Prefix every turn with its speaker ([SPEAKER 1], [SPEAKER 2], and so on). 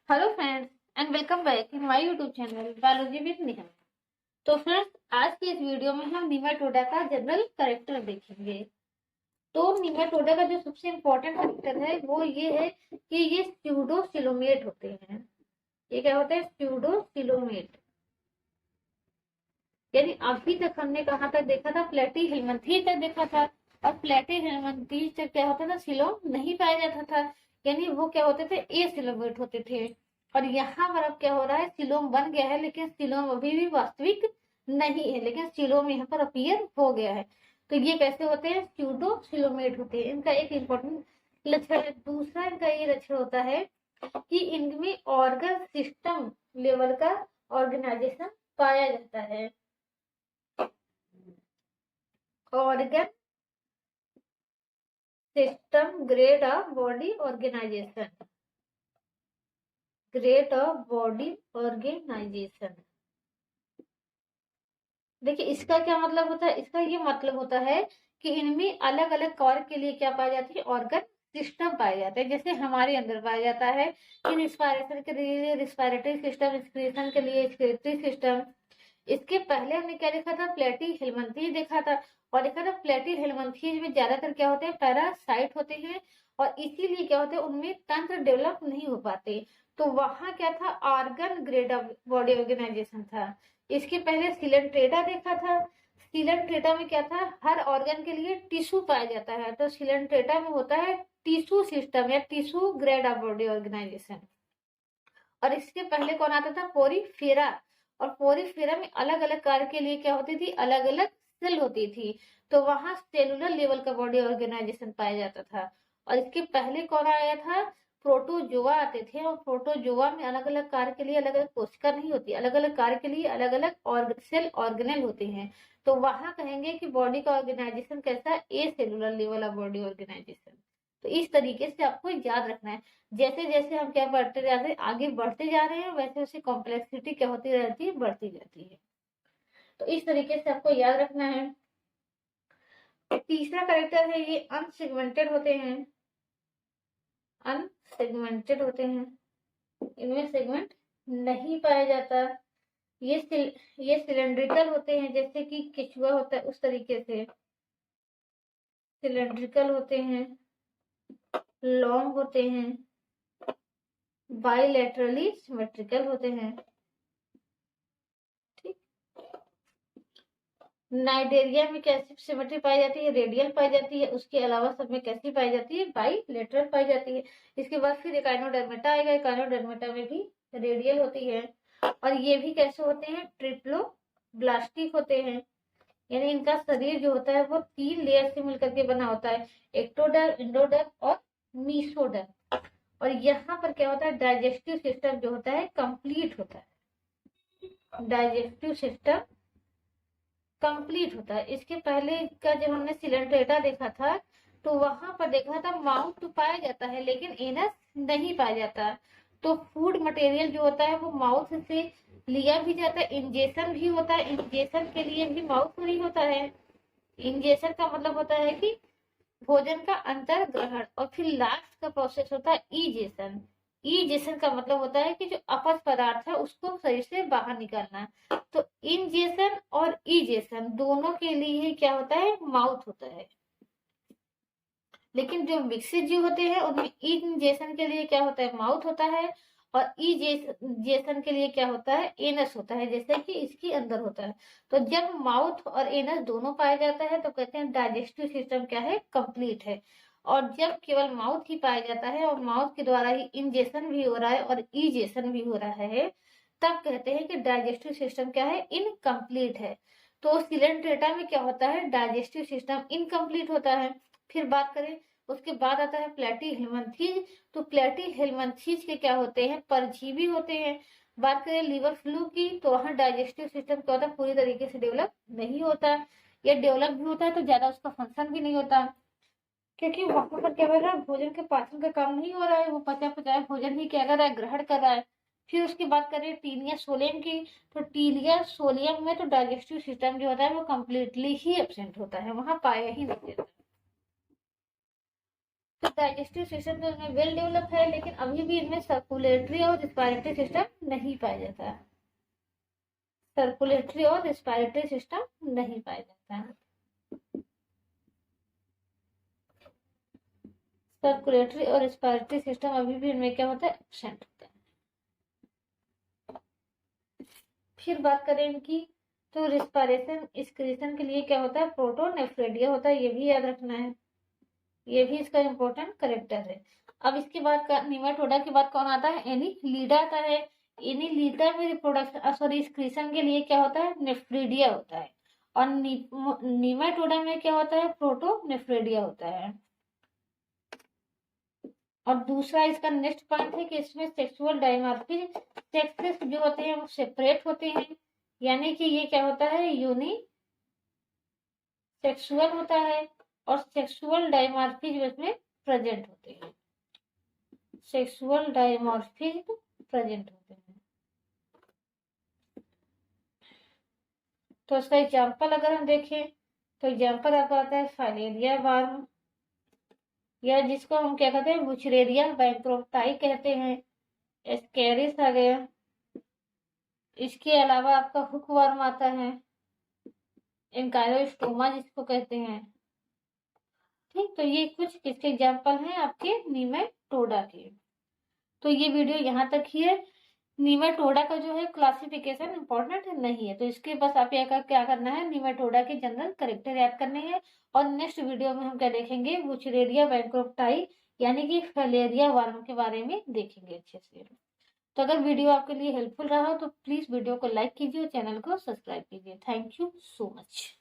[SPEAKER 1] Hello friends and welcome back in my YouTube channel biology with Neha. तो friends, आज की इस वीडियो में हम निमेटोडा का जनरल कैरेक्टर देखेंगे। तो निमेटोडा का जो सबसे इम्पोर्टेंट कैरेक्टर है वो ये है कि ये स्यूडोसिलोमेट होते हैं। ये क्या होते हैं? स्यूडोसिलोमेट। यानी अभी तक हमने कहाँ तक देखा था? प्लेटी हेलमिंथेस तक देखा था। और प्लेटी हेलमिंथेस तक क्या होता था? सिलोम नहीं पाया जाता था। यानी वो क्या होते थे? एसिलोमेट होते थे। और यहाँ पर अब क्या हो रहा है? सिलोम बन गया है, लेकिन सिलोम अभी भी वास्तविक नहीं है, लेकिन सिलोम यहाँ पर अपीयर हो गया है। तो ये कैसे होते हैं? स्यूडोसिलोमेट होते हैं। इनका एक इम्पोर्टेंट लक्षण है। दूसरा इनका ये लक्षण होता है कि इनमें ऑर्गन सिस्टम लेवल का ऑर्गेनाइजेशन पाया जाता है। Organ system grade of body organization. Grade of body organization. देखिए इसका क्या मतलब होता है? इसका ये मतलब होता है कि इनमें अलग अलग कार्य के लिए क्या पाया जाती है? ऑर्गन सिस्टम पाए जाते हैं। जैसे हमारे अंदर पाया जाता है कि रिस्पायरेशन के लिए रिस्पायरेटरी सिस्टम, एक्सक्रीशन के लिए एक्सक्रीटरी सिस्टम। इसके पहले हमने क्या देखा था? प्लेटी हेलमिंथेस देखा था। और देखा था प्लेटी हेलमिंथेस में ज्यादातर क्या होते हैं? पैरासाइट होते हैं। और इसीलिए क्या होते हैं? उनमें तंत्र डेवलप नहीं हो पाते। तो वहां क्या था? Organ grade of body organization था। इसके पहले सिलेंट्रेटा देखा था। सिलेंट्रेटा में क्या था? हर ऑर्गन के लिए टिश्यू पाया जाता है। तो सिलेंट्रेटा में होता है टिश्यू सिस्टम या tissue grade of body organization. और इसके पहले कौन आता था? पोरीफेरा। और पोरीफेरा में अलग अलग कार्य के लिए क्या होती थी? अलग अलग सेल होती थी। तो वहां सेलुलर लेवल का बॉडी ऑर्गेनाइजेशन पाया जाता था। और इसके पहले कौन आया था? प्रोटोजोआ आते थे। और प्रोटोजोआ में अलग अलग कार्य के लिए अलग अलग कोशिका नहीं होती, अलग अलग कार्य के लिए अलग अलग सेल ऑर्गेनल होते हैं। तो वहां कहेंगे कि बॉडी का ऑर्गेनाइजेशन कैसा है? A cellular level of body organisation. तो इस तरीके से आपको याद रखना है। जैसे जैसे हम क्या बढ़ते जा रहे हैं, आगे बढ़ते जा रहे हैं, वैसे वैसे कॉम्प्लेक्सिटी क्या होती रहती है? बढ़ती जाती है। तो इस तरीके से आपको याद रखना है। तीसरा कैरेक्टर है, ये अनसेगमेंटेड होते हैं। अनसेगमेंटेड होते हैं, इनमें सेगमेंट नहीं पाया जाता। ये सिलेंड्रिकल होते हैं, जैसे कि केचुआ होता है उस तरीके से सिलेंड्रिकल होते हैं। लॉन्ग होते हैं। बाइलेटरली सिमेट्रिकल होते हैं। ठीक। नाइडेरिया में कैसी सिमेट्री पाई जाती है? रेडियल पाई जाती है। उसके अलावा सब में कैसी पाई जाती है? बाइलेटरल पाई जाती है। इसके बाद फिर एकाइनोडर्मेटा आएगा। एकाइनोडर्मेटा में भी रेडियल होती है। और ये भी कैसे होते हैं? ट्रिप्लो ब्लास्टिक होते हैं। यानी इनका शरीर जो होता है वो 3 लेयर से मिलकर के बना होता है। एक्टोडर्म, इंडोडर्म और मीसोडर्म। और यहाँ पर क्या होता है? डाइजेस्टिव सिस्टम जो होता है कंप्लीट होता है। डाइजेस्टिव सिस्टम कंप्लीट होता है। इसके पहले का जब हमने सिलेंट्रेटा देखा था तो वहां पर देखा था माउथ तो पाया जाता है लेकिन एनस नहीं पाया जाता। तो फूड मटेरियल जो होता है वो माउथ से लिया भी जाता है, इंजेक्शन भी होता है। इंजेक्शन के लिए भी माउथ नहीं होता है। इंजेक्शन का मतलब होता है कि भोजन का अंतर ग्रहण। और फिर लास्ट का प्रोसेस होता है इजेशन। इजेशन का मतलब होता है कि जो अपच पदार्थ है उसको शरीर से बाहर निकालना। तो इंजेशन और इजेशन दोनों के लिए क्या होता है? माउथ होता है। लेकिन जो विकसित जीव होते हैं उनमें इंजेशन के लिए क्या होता है? माउथ होता है। और इजेशन के लिए क्या होता है? एनस होता है, जैसे कि इसके अंदर होता है। तो जब माउथ और एनस दोनों पाया जाता है तो कहते हैं डाइजेस्टिव सिस्टम क्या है? कंप्लीट है। और जब केवल माउथ ही पाया जाता है और माउथ के द्वारा ही इंजेशन भी हो रहा है और इजेशन भी हो रहा है, तब कहते हैं कि डाइजेस्टिव सिस्टम क्या है? इनकम्प्लीट है। तो सिलेंट्रेटा में क्या होता है? डाइजेस्टिव सिस्टम इनकम्प्लीट होता है। फिर बात करें, उसके बाद आता है प्लेटी हेलमिंथेस। तो प्लेटी हेलमिंथेस के क्या होते हैं? परजीवी होते हैं। बात करें लिवर फ्लू की तो वहां डाइजेस्टिव सिस्टम क्या होता है? पूरी तरीके से डेवलप नहीं होता। या डेवलप भी होता है तो ज्यादा उसका फंक्शन भी नहीं होता, क्योंकि वहां पर क्या हो रहा है? भोजन के पाचन का काम नहीं हो रहा है। वो पचा पचाया भोजन ही क्या कर रहा है? ग्रहण कर रहा है। फिर उसकी बात करें टीनिया सोलियम की, तो टीलिया सोलियम में तो डाइजेस्टिव सिस्टम जो होता है वो कम्प्लीटली ही एब्सेंट होता है, वहां पाया ही नहीं जाता। तो डाइजेस्टिव सिस्टम तो इनमें वेल डेवलप है, लेकिन अभी भी इनमें सर्कुलेटरी और रिस्पायरेटरी सिस्टम नहीं पाया जाता है। सर्कुलेटरी और रिस्पायरेटरी सिस्टम नहीं पाया जाता है। सर्कुलेटरी और रिस्पायरेटरी सिस्टम अभी भी इनमें क्या होता है, एब्सेंट होता है। फिर बात करें इनकी, तो रिस्पायरेशन एक्सक्रीशन के लिए क्या होता है, प्रोटोनेफ्रेडिया होता है, ये भी याद रखना है, ये भी इसका इंपॉर्टेंट करेक्टर है। अब इसके बाद निमेटोडा के बाद कौन आता है, एनीलिडा आता है। एनीलिडा में रिप्रोडक्शन सॉरी एक्सक्रीशन के लिए क्या होता है, नेफ्रीडिया होता है। और निमेटोडा में क्या होता है, प्रोटोनेफ्रेडिया होता है। और दूसरा इसका नेक्स्ट पॉइंट है कि इसमें सेक्सुअल डायमॉर्फिज्म, सेक्सेस जो होते हैं वो सेपरेट होते हैं, यानी कि ये क्या होता है, यूनि सेक्सुअल होता है और सेक्सुअल डायमॉर्फिज्म इसमें प्रेजेंट होते हैं। सेक्सुअल डायमॉर्फिज्म प्रेजेंट होते हैं। तो इसका एग्जाम्पल अगर हम देखें तो एग्जाम्पल आपका आता है फाइलेरिया वर्म, या जिसको हम क्या कहते हैं, बुचरेरिया बैंक्रोप्टाई कहते हैं। एस्केरिस आ गया। इसके अलावा आपका हुक वर्म आता है, एंकाइलोस्टोमा जिसको कहते हैं। ठीक, तो ये कुछ किसके एग्जाम्पल हैं आपके नीमेटोडा के। तो ये वीडियो यहाँ तक ही है। नीमेटोडा का जो है क्लासिफिकेशन इंपॉर्टेंट नहीं है, तो इसके बस आप क्या करना है, नीमेटोडा के जनरल कैरेक्टर याद करने हैं। और नेक्स्ट वीडियो में हम क्या देखेंगे, बुचरेरिया बैंक्रोप्टाई यानी कि फैलेरिया वर्म के बारे में देखेंगे अच्छे से। तो अगर वीडियो आपके लिए हेल्पफुल रहा हो तो प्लीज वीडियो को लाइक कीजिए और चैनल को सब्सक्राइब कीजिए। Thank you so much.